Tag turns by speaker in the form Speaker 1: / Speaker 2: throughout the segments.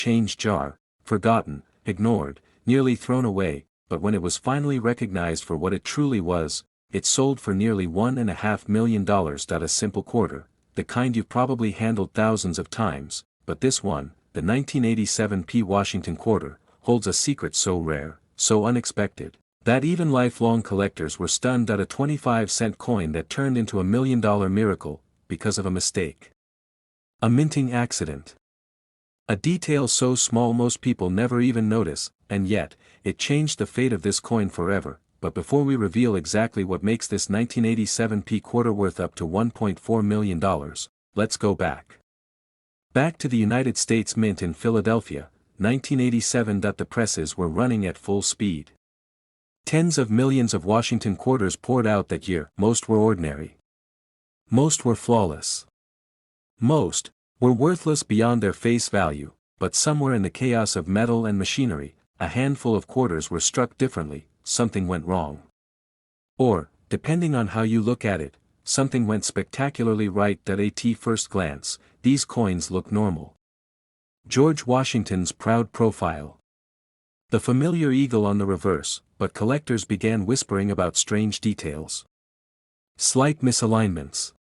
Speaker 1: change jar, forgotten, ignored, nearly thrown away, but when it was finally recognized for what it truly was, it sold for nearly $1.5 million. A simple quarter, the kind you've probably handled thousands of times, but this one, the 1987 Washington quarter, holds a secret so rare, so unexpected, that even lifelong collectors were stunned at a 25-cent coin that turned into a $1 million miracle, because of a mistake. A minting accident. A detail so small most people never even notice, and yet, it changed the fate of this coin forever. But before we reveal exactly what makes this 1987 quarter worth up to $1.4 million, let's go back. Back to the United States Mint in Philadelphia, 1987. The presses were running at full speed. Tens of millions of Washington quarters poured out that year. Most were ordinary. Most were flawless. Most were worthless beyond their face value, but somewhere in the chaos of metal and machinery, a handful of quarters were struck differently. Something went wrong. Or, depending on how you look at it, something went spectacularly right. At first glance, these coins look normal. George Washington's proud profile. The familiar eagle on the reverse, but collectors began whispering about strange details. Slight misalignments.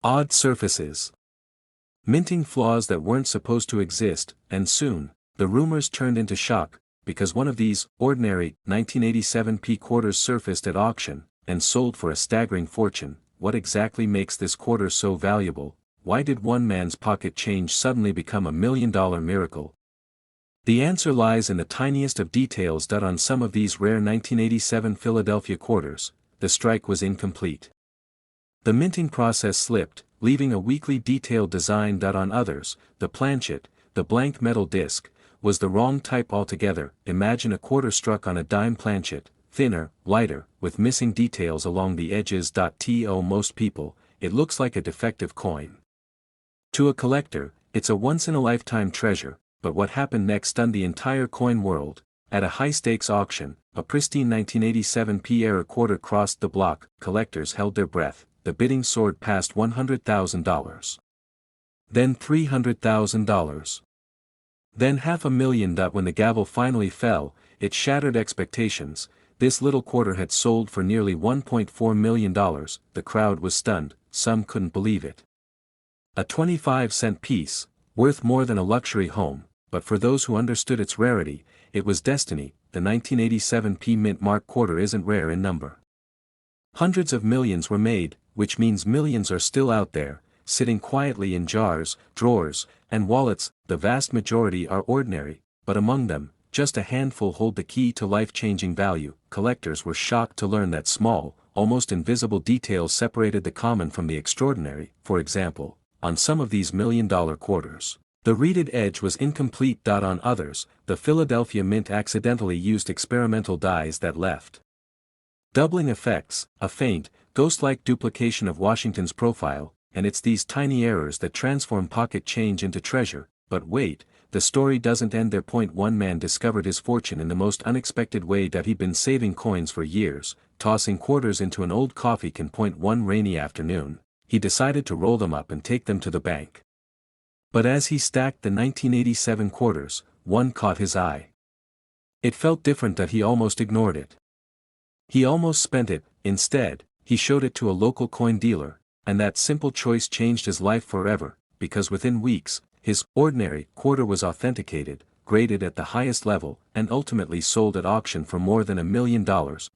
Speaker 1: Odd surfaces. Minting flaws that weren't supposed to exist, and soon, the rumors turned into shock, because one of these, ordinary, 1987 quarters surfaced at auction, and sold for a staggering fortune. What exactly makes this quarter so valuable? Why did one man's pocket change suddenly become a $1 million miracle? The answer lies in the tiniest of details. On some of these rare 1987 Philadelphia quarters, the strike was incomplete. The minting process slipped, leaving a weakly detailed design. On others, the planchet, the blank metal disc, was the wrong type altogether. Imagine a quarter struck on a dime planchet, thinner, lighter, with missing details along the edges. To most people, it looks like a defective coin. To a collector, it's a once-in-a-lifetime treasure, but what happened next stunned the entire coin world. At a high-stakes auction, a pristine 1987 era quarter crossed the block. Collectors held their breath. The bidding soared past $100,000. Then $300,000. Then $500,000. When the gavel finally fell, it shattered expectations. This little quarter had sold for nearly $1.4 million. The crowd was stunned, some couldn't believe it. A 25-cent piece, worth more than a luxury home, but for those who understood its rarity, it was destiny. The 1987 Mint Mark quarter isn't rare in number. Hundreds of millions were made, which means millions are still out there, sitting quietly in jars, drawers, and wallets. The vast majority are ordinary, but among them, just a handful hold the key to life-changing value. Collectors were shocked to learn that small, almost invisible details separated the common from the extraordinary. For example, on some of these $1 million quarters, the reeded edge was incomplete. On others, the Philadelphia Mint accidentally used experimental dies that left doubling effects, a faint, ghost-like duplication of Washington's profile, and it's these tiny errors that transform pocket change into treasure. But wait, the story doesn't end there. One man discovered his fortune in the most unexpected way. He'd been saving coins for years, tossing quarters into an old coffee can. One rainy afternoon, he decided to roll them up and take them to the bank. But as he stacked the 1987 quarters, one caught his eye. It felt different. He almost ignored it. He almost spent it. Instead, he showed it to a local coin dealer, and that simple choice changed his life forever, because within weeks, his ordinary quarter was authenticated, graded at the highest level, and ultimately sold at auction for more than $1 million.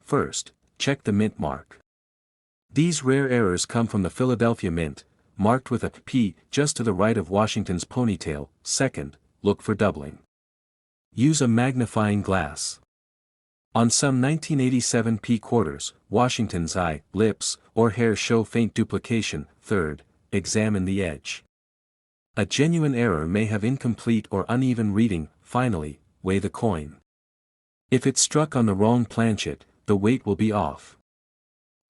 Speaker 1: First, check the mint mark. These rare errors come from the Philadelphia Mint, marked with a P just to the right of Washington's ponytail. Second, look for doubling. Use a magnifying glass. On some 1987 quarters, Washington's eye, lips, or hair show faint duplication. Third, examine the edge. A genuine error may have incomplete or uneven reading. Finally, weigh the coin. If it's struck on the wrong planchet, the weight will be off.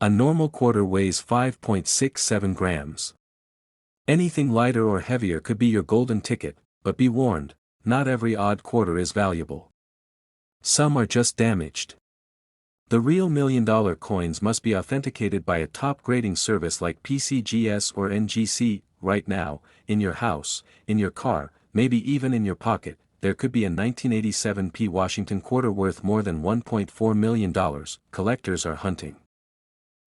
Speaker 1: A normal quarter weighs 5.67 grams. Anything lighter or heavier could be your golden ticket, but be warned, not every odd quarter is valuable. Some are just damaged. The real $1 million coins must be authenticated by a top grading service like PCGS or NGC. Right now, in your house, in your car, maybe even in your pocket, there could be a 1987 P. Washington quarter worth more than $1.4 million. Collectors are hunting.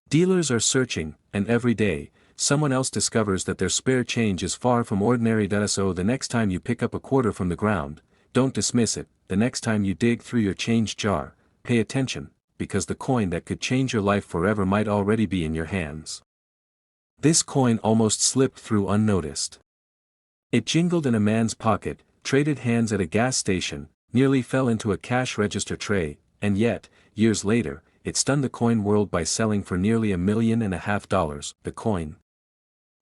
Speaker 1: Dealers are searching, and every day, someone else discovers that their spare change is far from ordinary. So the next time you pick up a quarter from the ground, don't dismiss it. The next time you dig through your change jar, pay attention, because the coin that could change your life forever might already be in your hands. This coin almost slipped through unnoticed. It jingled in a man's pocket, traded hands at a gas station, nearly fell into a cash register tray, and yet, years later, it stunned the coin world by selling for nearly $1.5 million. The coin.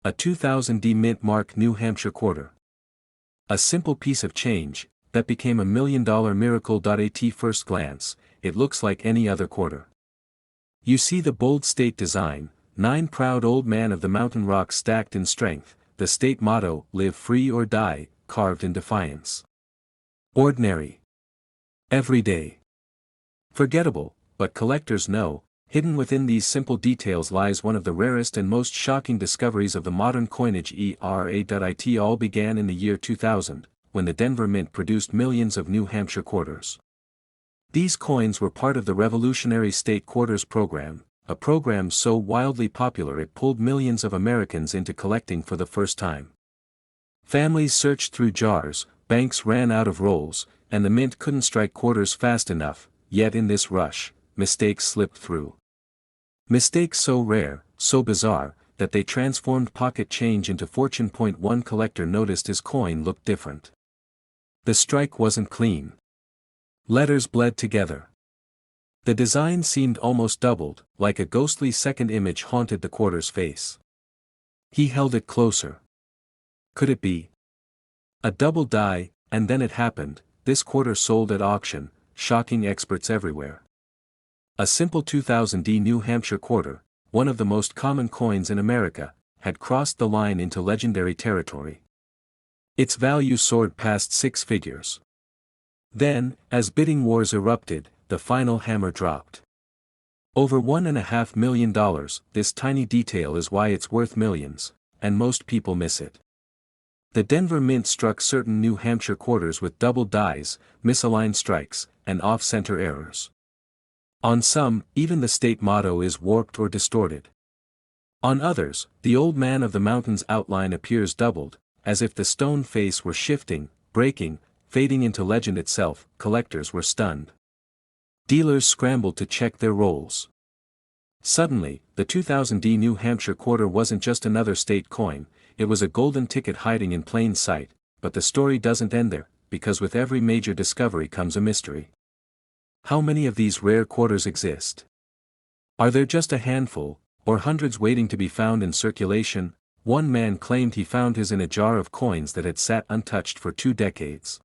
Speaker 1: A 2000 Mint Mark New Hampshire quarter. A simple piece of change, that became $1 million miracle. At first glance, it looks like any other quarter. You see the bold state design, 9 proud old man of the mountain rock stacked in strength, the state motto, live free or die, carved in defiance. Ordinary. Everyday. Forgettable, but collectors know, hidden within these simple details lies one of the rarest and most shocking discoveries of the modern coinage era. It all began in the year 2000, when the Denver Mint produced millions of New Hampshire quarters. These coins were part of the Revolutionary State Quarters program, a program so wildly popular it pulled millions of Americans into collecting for the first time. Families searched through jars, banks ran out of rolls, and the mint couldn't strike quarters fast enough, yet in this rush, mistakes slipped through. Mistakes so rare, so bizarre, that they transformed pocket change into fortune. One collector noticed his coin looked different. The strike wasn't clean. Letters bled together. The design seemed almost doubled, like a ghostly second image haunted the quarter's face. He held it closer. Could it be a double die? And then it happened. This quarter sold at auction, shocking experts everywhere. A simple 2000 New Hampshire quarter, one of the most common coins in America, had crossed the line into legendary territory. Its value soared past 6 figures. Then, as bidding wars erupted, the final hammer dropped. Over $1.5 million. This tiny detail is why it's worth millions, and most people miss it. The Denver Mint struck certain New Hampshire quarters with double dies, misaligned strikes, and off-center errors. On some, even the state motto is warped or distorted. On others, the old man of the mountain's outline appears doubled, as if the stone face were shifting, breaking, fading into legend itself. Collectors were stunned. Dealers scrambled to check their rolls. Suddenly, the 2000 New Hampshire quarter wasn't just another state coin, it was a golden ticket hiding in plain sight. But the story doesn't end there, because with every major discovery comes a mystery. How many of these rare quarters exist? Are there just a handful, or hundreds waiting to be found in circulation? One man claimed he found his in a jar of coins that had sat untouched for 2 decades.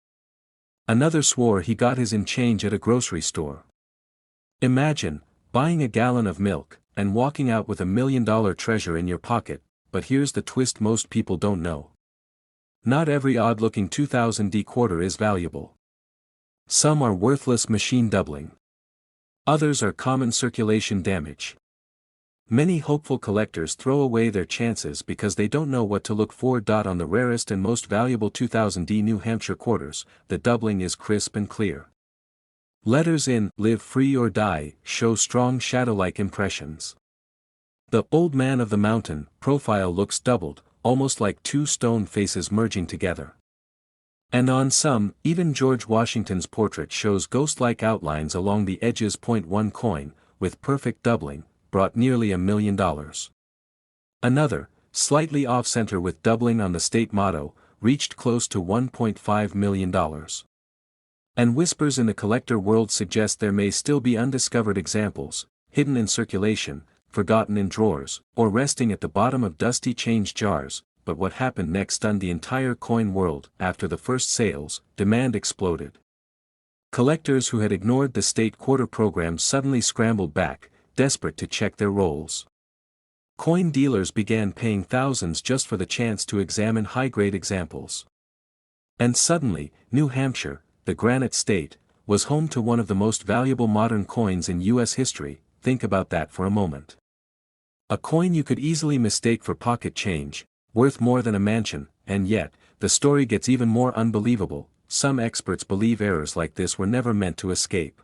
Speaker 1: Another swore he got his in change at a grocery store. Imagine buying a gallon of milk and walking out with $1 million treasure in your pocket, but here's the twist most people don't know. Not every odd-looking 2000 quarter is valuable. Some are worthless machine doubling. Others are common circulation damage. Many hopeful collectors throw away their chances because they don't know what to look for. On the rarest and most valuable 2000 New Hampshire quarters, the doubling is crisp and clear. Letters in "Live Free or Die" show strong shadow-like impressions. The "Old Man of the Mountain" profile looks doubled, almost like 2 stone faces merging together. And on some, even George Washington's portrait shows ghost-like outlines along the edges. One coin, with perfect doubling, brought nearly $1 million. Another, slightly off-center with doubling on the state motto, reached close to $1.5 million. And whispers in the collector world suggest there may still be undiscovered examples, hidden in circulation, forgotten in drawers, or resting at the bottom of dusty change jars. But what happened next stunned the entire coin world. After the first sales, demand exploded. Collectors who had ignored the state quarter program suddenly scrambled back, desperate to check their rolls. Coin dealers began paying thousands just for the chance to examine high-grade examples. And suddenly, New Hampshire, the Granite State, was home to one of the most valuable modern coins in U.S. history. Think about that for a moment. A coin you could easily mistake for pocket change, worth more than a mansion, and yet, the story gets even more unbelievable. Some experts believe errors like this were never meant to escape.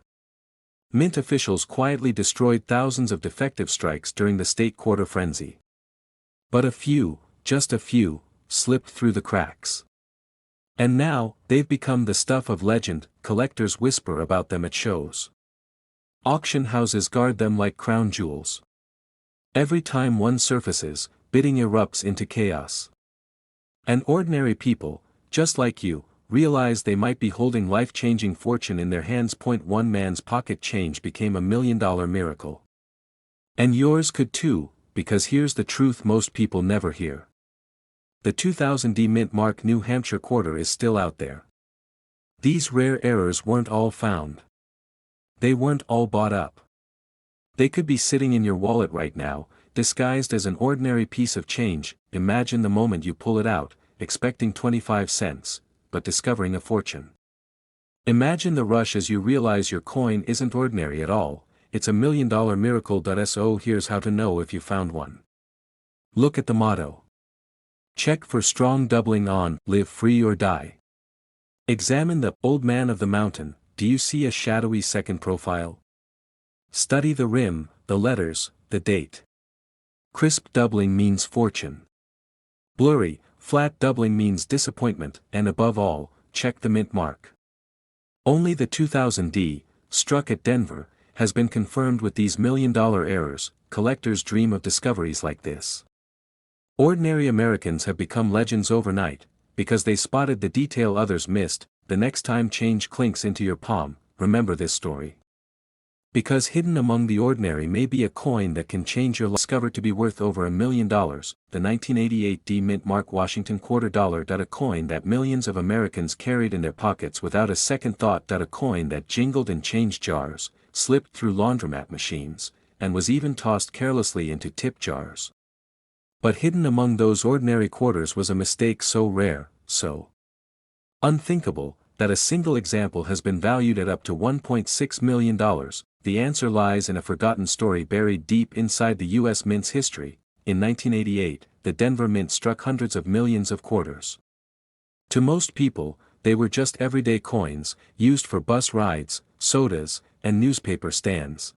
Speaker 1: Mint officials quietly destroyed thousands of defective strikes during the state quarter frenzy. But a few, just a few, slipped through the cracks. And now, they've become the stuff of legend. Collectors whisper about them at shows. Auction houses guard them like crown jewels. Every time one surfaces, bidding erupts into chaos. And ordinary people, just like you, realize they might be holding life-changing fortune in their hands. One man's pocket change became $1 million miracle. And yours could too, because here's the truth most people never hear. The 2000 Mint Mark New Hampshire quarter is still out there. These rare errors weren't all found. They weren't all bought up. They could be sitting in your wallet right now, disguised as an ordinary piece of change. Imagine the moment you pull it out, expecting 25 cents, but discovering a fortune. Imagine the rush as you realize your coin isn't ordinary at all, it's $1 million miracle. So here's how to know if you found one. Look at the motto. Check for strong doubling on, live free or die. Examine the Old Man of the Mountain. Do you see a shadowy second profile? Study the rim, the letters, the date. Crisp doubling means fortune. Blurry, flat doubling means disappointment, and above all, check the mint mark. Only the 2000 struck at Denver, has been confirmed with these $1 million errors. Collectors dream of discoveries like this. Ordinary Americans have become legends overnight, because they spotted the detail others missed. The next time change clinks into your palm, remember this story. Because hidden among the ordinary may be a coin that can change your life. Discovered to be worth over $1 million, the 1988 Mint Mark Washington quarter dollar. A coin that millions of Americans carried in their pockets without a second thought. A coin that jingled in change jars, slipped through laundromat machines, and was even tossed carelessly into tip jars. But hidden among those ordinary quarters was a mistake so rare, so unthinkable, that a single example has been valued at up to $1.6 million. The answer lies in a forgotten story buried deep inside the U.S. Mint's history. In 1988, the Denver Mint struck hundreds of millions of quarters. To most people, they were just everyday coins, used for bus rides, sodas, and newspaper stands.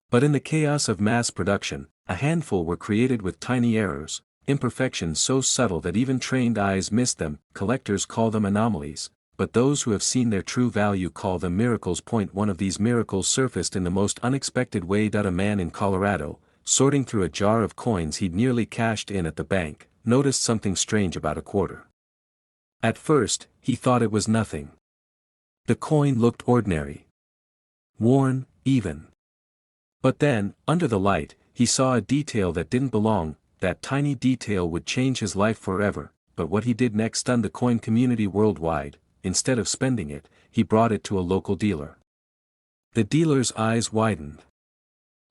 Speaker 1: But in the chaos of mass production, a handful were created with tiny errors, imperfections so subtle that even trained eyes missed them. Collectors call them anomalies, but those who have seen their true value call them miracles. One of these miracles surfaced in the most unexpected way. A man in Colorado, sorting through a jar of coins he'd nearly cashed in at the bank, noticed something strange about a quarter. At first, he thought it was nothing. The coin looked ordinary. Worn, even. But then, under the light, he saw a detail that didn't belong. That tiny detail would change his life forever. But what he did next stunned the coin community worldwide. Instead of spending it, he brought it to a local dealer. The dealer's eyes widened.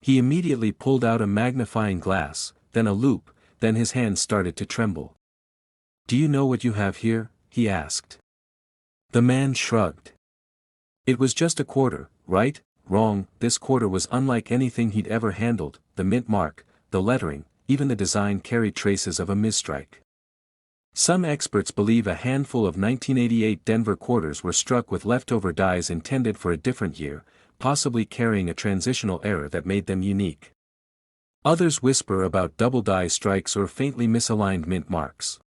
Speaker 1: He immediately pulled out a magnifying glass, then a loupe, then his hands started to tremble. "Do you know what you have here?" he asked. The man shrugged. It was just a quarter, right? Wrong. This quarter was unlike anything he'd ever handled. The mint mark, the lettering, even the design carried traces of a misstrike. Some experts believe a handful of 1988 Denver quarters were struck with leftover dies intended for a different year, possibly carrying a transitional error that made them unique. Others whisper about double die strikes or faintly misaligned mint marks.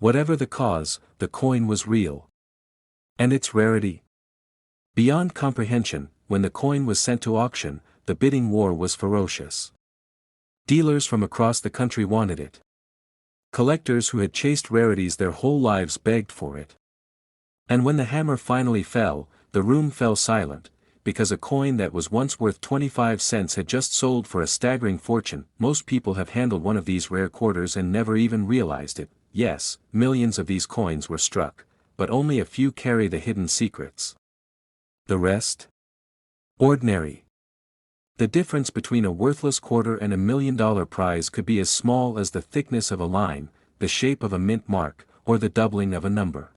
Speaker 1: Whatever the cause, the coin was real. And its rarity? Beyond comprehension. When the coin was sent to auction, the bidding war was ferocious. Dealers from across the country wanted it. Collectors who had chased rarities their whole lives begged for it. And when the hammer finally fell, the room fell silent, because a coin that was once worth 25 cents had just sold for a staggering fortune. Most people have handled one of these rare quarters and never even realized it. Yes, millions of these coins were struck, but only a few carry the hidden secrets. The rest? Ordinary. The difference between a worthless quarter and $1 million prize could be as small as the thickness of a line, the shape of a mint mark, or the doubling of a number.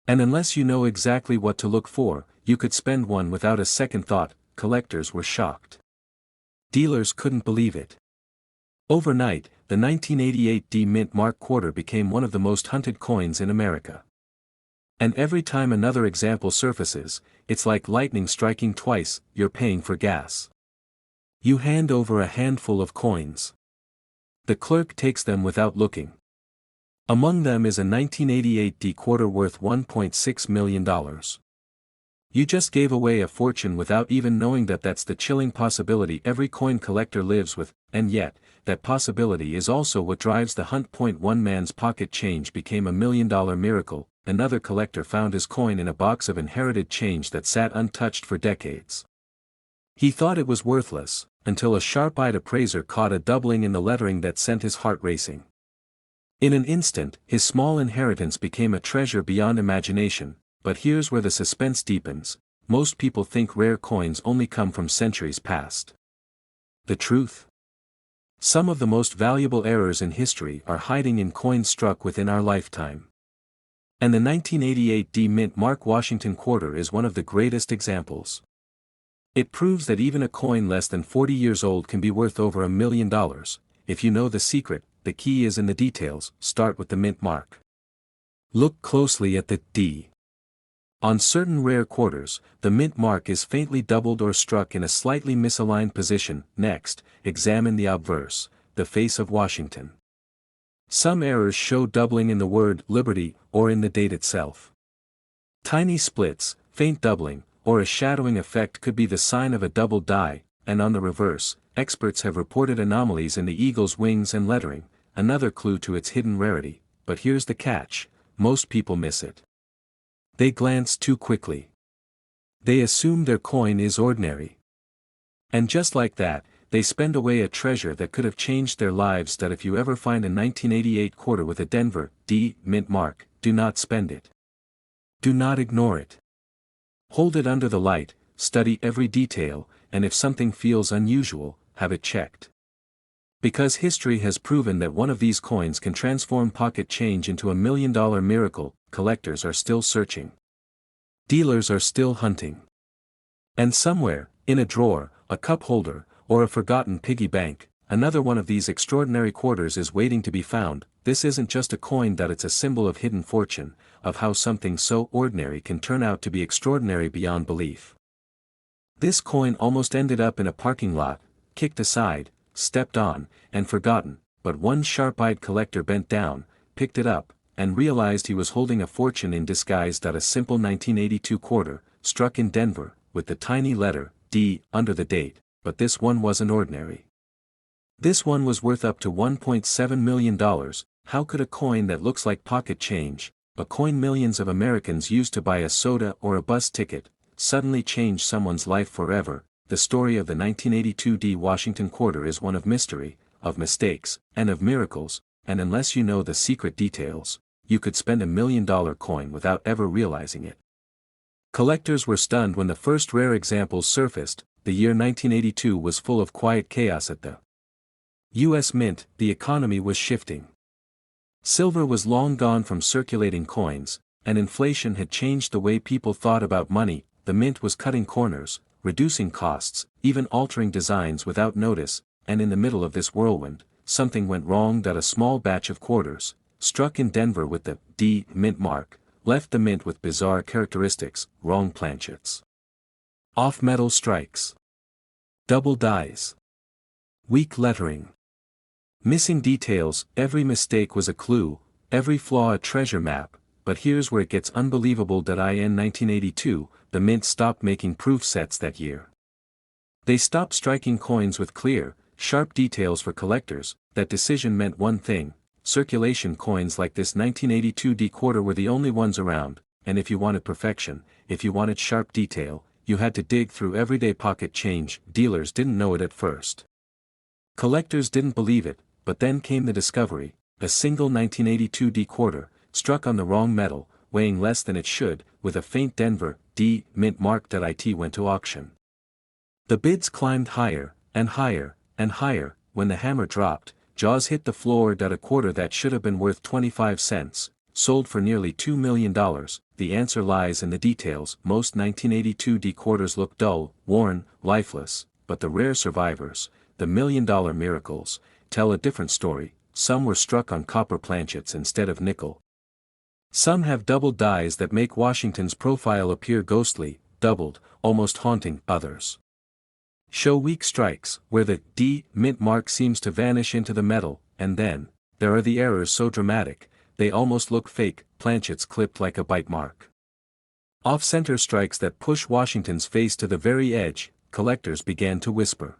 Speaker 1: And unless you know exactly what to look for, you could spend one without a second thought. Collectors were shocked. Dealers couldn't believe it. Overnight, the 1988 D Mint Mark quarter became one of the most hunted coins in America. And every time another example surfaces, it's like lightning striking twice, you're paying for gas. You hand over a handful of coins. The clerk takes them without looking. Among them is a 1988 D quarter worth $1.6 million. You just gave away a fortune without even knowing that. That's the chilling possibility every coin collector lives with, and yet, that possibility is also what drives the hunt. One man's pocket change became a $1 million miracle. Another collector found his coin in a box of inherited change that sat untouched for decades. He thought it was worthless, until a sharp-eyed appraiser caught a doubling in the lettering that sent his heart racing. In an instant, his small inheritance became a treasure beyond imagination, but here's where the suspense deepens. Most people think rare coins only come from centuries past. The truth? Some of the most valuable errors in history are hiding in coins struck within our lifetime. And the 1988 D Mint Mark Washington quarter is one of the greatest examples. It proves that even a coin less than 40 years old can be worth over $1 million. If you know the secret, the key is in the details. Start with the mint mark. Look closely at the D. On certain rare quarters, the mint mark is faintly doubled or struck in a slightly misaligned position. Next, examine the obverse, the face of Washington. Some errors show doubling in the word liberty or in the date itself. Tiny splits, faint doubling, or a shadowing effect could be the sign of a double die, and on the reverse, experts have reported anomalies in the eagle's wings and lettering, another clue to its hidden rarity. But here's the catch: most people miss it. They glance too quickly. They assume their coin is ordinary. And just like that, they spend away a treasure that could have changed their lives. That if you ever find a 1988 quarter with a Denver D mint mark, do not spend it. Do not ignore it. Hold it under the light, study every detail, and if something feels unusual, have it checked. Because history has proven that one of these coins can transform pocket change into $1 million miracle, collectors are still searching. Dealers are still hunting. And somewhere, in a drawer, a cup holder, or a forgotten piggy bank, another one of these extraordinary quarters is waiting to be found. This isn't just a coin, that it's a symbol of hidden fortune, of how something so ordinary can turn out to be extraordinary beyond belief. This coin almost ended up in a parking lot, kicked aside, stepped on, and forgotten, but one sharp-eyed collector bent down, picked it up, and realized he was holding a fortune in disguise. A simple 1982 quarter, struck in Denver, with the tiny letter D under the date, but this one wasn't ordinary. This one was worth up to $1.7 million. How could a coin that looks like pocket change, a coin millions of Americans use to buy a soda or a bus ticket, suddenly change someone's life forever? The story of the 1982 D Washington quarter is one of mystery, of mistakes, and of miracles, and unless you know the secret details, you could spend $1 million coin without ever realizing it. Collectors were stunned when the first rare examples surfaced. The year 1982 was full of quiet chaos at the U.S. Mint. The economy was shifting. Silver was long gone from circulating coins, and inflation had changed the way people thought about money. The mint was cutting corners, reducing costs, even altering designs without notice, and in the middle of this whirlwind, something went wrong. A small batch of quarters, struck in Denver with the D mint mark, left the mint with bizarre characteristics: wrong planchets, off-metal strikes, double dies, weak lettering, missing details. Every mistake was a clue, every flaw a treasure map. But here's where it gets unbelievable. In 1982, the mint stopped making proof sets that year. They stopped striking coins with clear, sharp details for collectors. That decision meant one thing: circulation coins like this 1982 D quarter were the only ones around, and if you wanted perfection, if you wanted sharp detail, you had to dig through everyday pocket change. Dealers didn't know it at first. Collectors didn't believe it, but then came the discovery: a single 1982 D quarter, struck on the wrong metal, weighing less than it should, with a faint Denver D mint mark. It went to auction. The bids climbed higher, and higher, and higher. When the hammer dropped, jaws hit the floor. A quarter that should have been worth 25 cents, sold for nearly $2 million. The answer lies in the details. Most 1982 D quarters look dull, worn, lifeless, but the rare survivors, the $1 million miracles, tell a different story. Some were struck on copper planchets instead of nickel. Some have doubled dies that make Washington's profile appear ghostly, doubled, almost haunting. Others show weak strikes, where the D mint mark seems to vanish into the metal, and then, there are the errors so dramatic, they almost look fake, planchets clipped like a bite mark. Off-center strikes that push Washington's face to the very edge. Collectors began to whisper.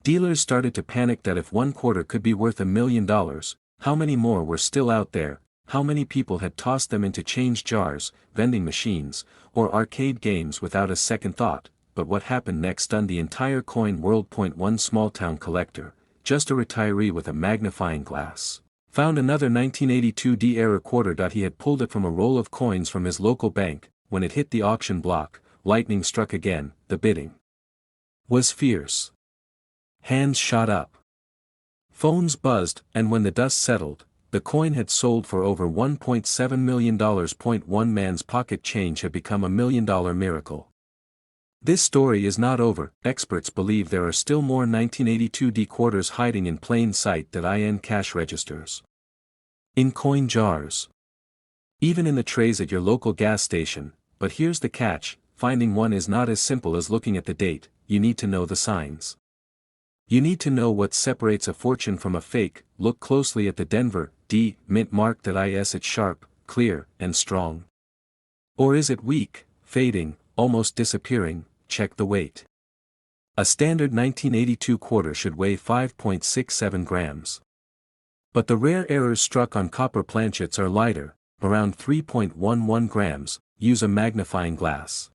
Speaker 1: Dealers started to panic that if one quarter could be worth $1 million, how many more were still out there? How many people had tossed them into change jars, vending machines, or arcade games without a second thought? But what happened next stunned the entire coin world. One small-town collector, just a retiree with a magnifying glass, found another 1982 D-era quarter. He had pulled it from a roll of coins from his local bank. When it hit the auction block, lightning struck again. The bidding was fierce. Hands shot up. Phones buzzed, and when the dust settled, the coin had sold for over $1.7 million. One man's pocket change had become $1 million miracle. This story is not over. Experts believe there are still more 1982 D quarters hiding in plain sight in cash registers, in coin jars, even in the trays at your local gas station. But here's the catch: finding one is not as simple as looking at the date. You need to know the signs. You need to know what separates a fortune from a fake. Look closely at the Denver D mint mark. Is it sharp, clear, and strong? Or is it weak, fading, almost disappearing? Check the weight. A standard 1982 quarter should weigh 5.67 grams. But the rare errors struck on copper planchets are lighter, around 3.11 grams. Use a magnifying glass.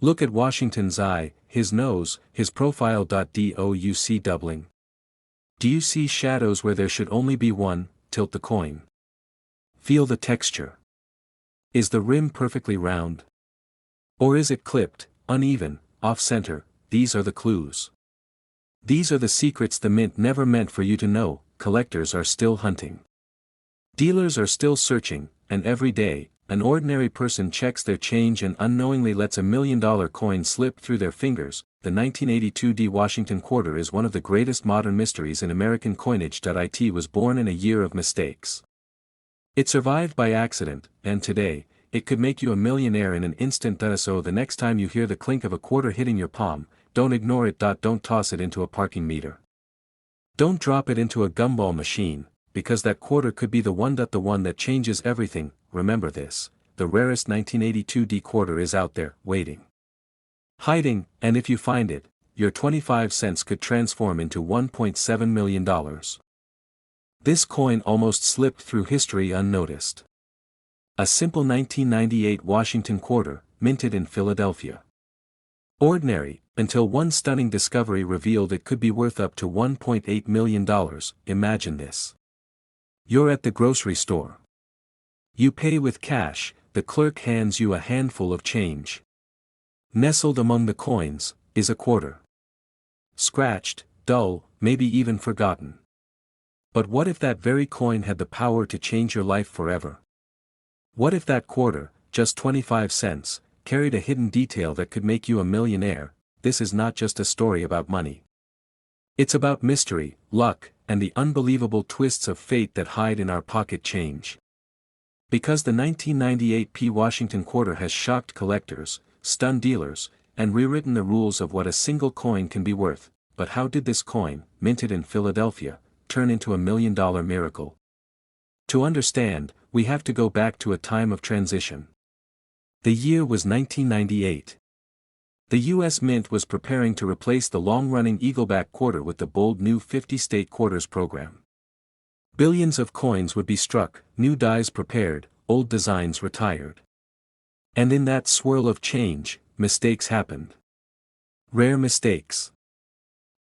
Speaker 1: Look at Washington's eye, his nose, his profile. Do you see doubling? Do you see shadows where there should only be one? Tilt the coin. Feel the texture. Is the rim perfectly round? Or is it clipped, uneven, off-center? These are the clues. These are the secrets the mint never meant for you to know. Collectors are still hunting. Dealers are still searching, and every day, an ordinary person checks their change and unknowingly lets $1 million coin slip through their fingers. The 1982 D Washington quarter is one of the greatest modern mysteries in American coinage. It was born in a year of mistakes. It survived by accident, and today, it could make you a millionaire in an instant. So the next time you hear the clink of a quarter hitting your palm, don't ignore it. Don't toss it into a parking meter. Don't drop it into a gumball machine, because that quarter could be the one that changes everything. Remember this: the rarest 1982 D quarter is out there, waiting, hiding, and if you find it, your 25 cents could transform into $1.7 million. This coin almost slipped through history unnoticed. A simple 1998 Washington quarter, minted in Philadelphia. Ordinary, until one stunning discovery revealed it could be worth up to $1.8 million. Imagine this. You're at the grocery store. You pay with cash. The clerk hands you a handful of change. Nestled among the coins is a quarter. Scratched, dull, maybe even forgotten. But what if that very coin had the power to change your life forever? What if that quarter, just 25 cents, carried a hidden detail that could make you a millionaire? This is not just a story about money. It's about mystery, luck, and the unbelievable twists of fate that hide in our pocket change. Because the 1998 P Washington quarter has shocked collectors, stunned dealers, and rewritten the rules of what a single coin can be worth. But how did this coin, minted in Philadelphia, turn into $1 million miracle? To understand, we have to go back to a time of transition. The year was 1998. The U.S. Mint was preparing to replace the long-running Eagleback quarter with the bold new 50-state quarters program. Billions of coins would be struck, new dies prepared, old designs retired. And in that swirl of change, mistakes happened. Rare mistakes.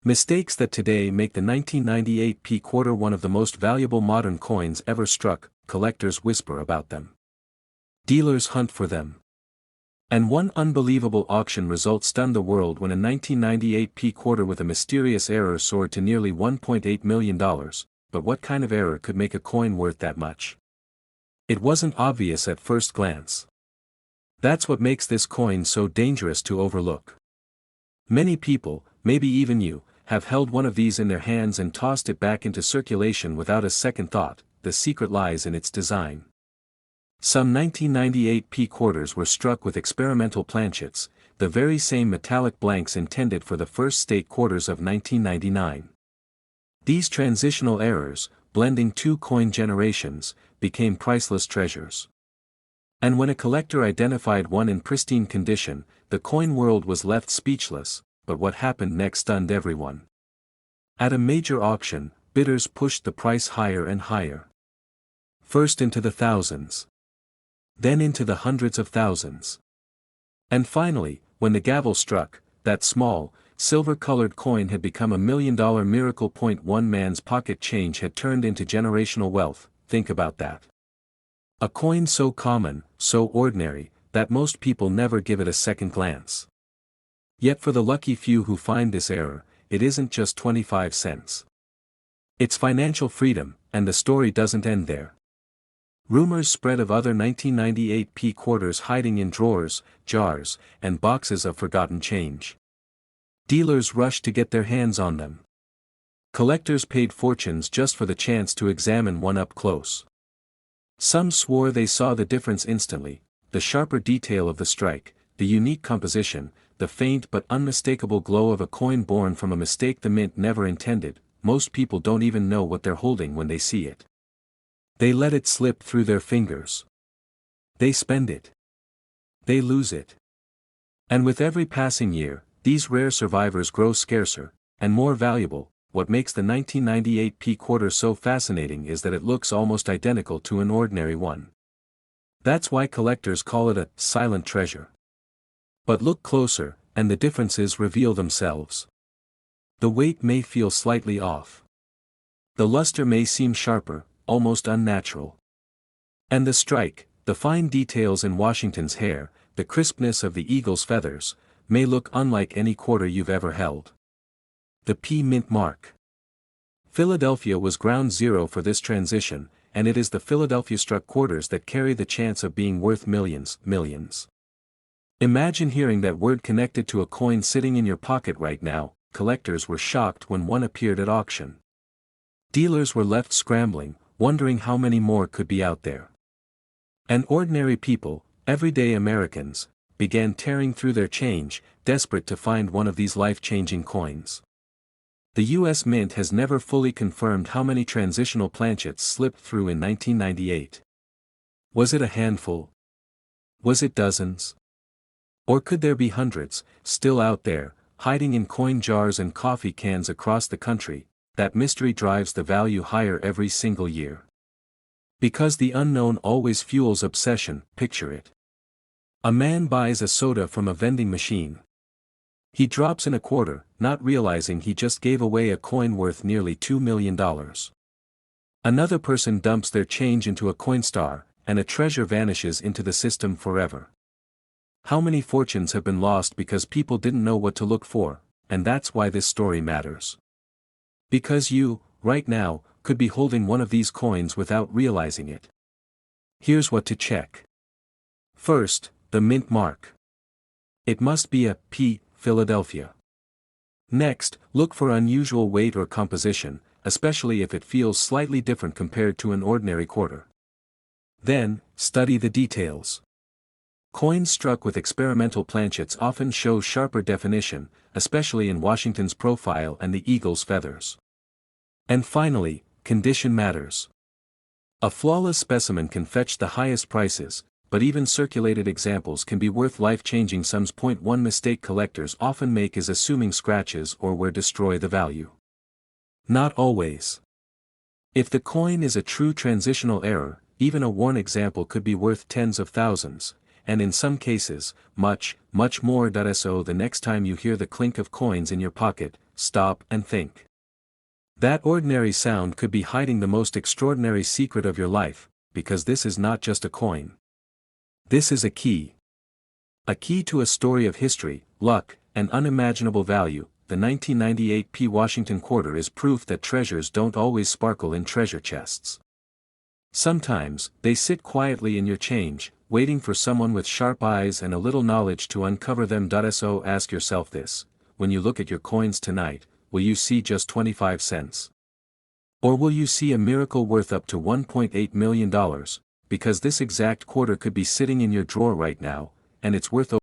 Speaker 1: Mistakes that today make the 1998 P quarter one of the most valuable modern coins ever struck. Collectors whisper about them. Dealers hunt for them. And one unbelievable auction result stunned the world when a 1998 P quarter with a mysterious error soared to nearly $1.8 million. But what kind of error could make a coin worth that much? It wasn't obvious at first glance. That's what makes this coin so dangerous to overlook. Many people, maybe even you, have held one of these in their hands and tossed it back into circulation without a second thought. The secret lies in its design. Some 1998 P quarters were struck with experimental planchets, the very same metallic blanks intended for the first state quarters of 1999. These transitional errors, blending two coin generations, became priceless treasures. And when a collector identified one in pristine condition, the coin world was left speechless, but what happened next stunned everyone. At a major auction, bidders pushed the price higher and higher. First into the thousands. Then into the hundreds of thousands. And finally, when the gavel struck, that small, silver-colored coin had become $1 million miracle. One man's pocket change had turned into generational wealth. Think about that. A coin so common, so ordinary, that most people never give it a second glance. Yet for the lucky few who find this error, it isn't just 25 cents. It's financial freedom, and the story doesn't end there. Rumors spread of other 1998 P quarters hiding in drawers, jars, and boxes of forgotten change. Dealers rushed to get their hands on them. Collectors paid fortunes just for the chance to examine one up close. Some swore they saw the difference instantly: the sharper detail of the strike, the unique composition, the faint but unmistakable glow of a coin born from a mistake the mint never intended. Most people don't even know what they're holding when they see it. They let it slip through their fingers. They spend it. They lose it. And with every passing year, these rare survivors grow scarcer, and more valuable. What makes the 1998 P quarter so fascinating is that it looks almost identical to an ordinary one. That's why collectors call it a silent treasure. But look closer, and the differences reveal themselves. The weight may feel slightly off. The luster may seem sharper, almost unnatural. And the strike, the fine details in Washington's hair, the crispness of the eagle's feathers, may look unlike any quarter you've ever held. The P Mint mark. Philadelphia was ground zero for this transition, and it is the Philadelphia struck quarters that carry the chance of being worth millions. Imagine hearing that word connected to a coin sitting in your pocket right now. Collectors were shocked when one appeared at auction. Dealers were left scrambling, wondering how many more could be out there. And ordinary people, everyday Americans, began tearing through their change, desperate to find one of these life-changing coins. The U.S. Mint has never fully confirmed how many transitional planchets slipped through in 1998. Was it a handful? Was it dozens? Or could there be hundreds, still out there, hiding in coin jars and coffee cans across the country? That mystery drives the value higher every single year. Because the unknown always fuels obsession. Picture it. A man buys a soda from a vending machine. He drops in a quarter, not realizing he just gave away a coin worth nearly $2 million. Another person dumps their change into a Coinstar, and a treasure vanishes into the system forever. How many fortunes have been lost because people didn't know what to look for? And that's why this story matters. Because you, right now, could be holding one of these coins without realizing it. Here's what to check. First, the mint mark. It must be a P, Philadelphia. Next, look for unusual weight or composition, especially if it feels slightly different compared to an ordinary quarter. Then, study the details. Coins struck with experimental planchets often show sharper definition, especially in Washington's profile and the eagle's feathers. And finally, condition matters. A flawless specimen can fetch the highest prices, but even circulated examples can be worth life-changing sums. One mistake collectors often make is assuming scratches or wear destroy the value. Not always. If the coin is a true transitional error, even a worn example could be worth tens of thousands, and in some cases, much more. So the next time you hear the clink of coins in your pocket, stop and think. That ordinary sound could be hiding the most extraordinary secret of your life, because this is not just a coin. This is a key. A key to a story of history, luck, and unimaginable value. The 1998 P Washington quarter is proof that treasures don't always sparkle in treasure chests. Sometimes, they sit quietly in your change, waiting for someone with sharp eyes and a little knowledge to uncover them. So ask yourself this: when you look at your coins tonight, will you see just 25 cents? Or will you see a miracle worth up to $1.8 million, because this exact quarter could be sitting in your drawer right now, and it's worth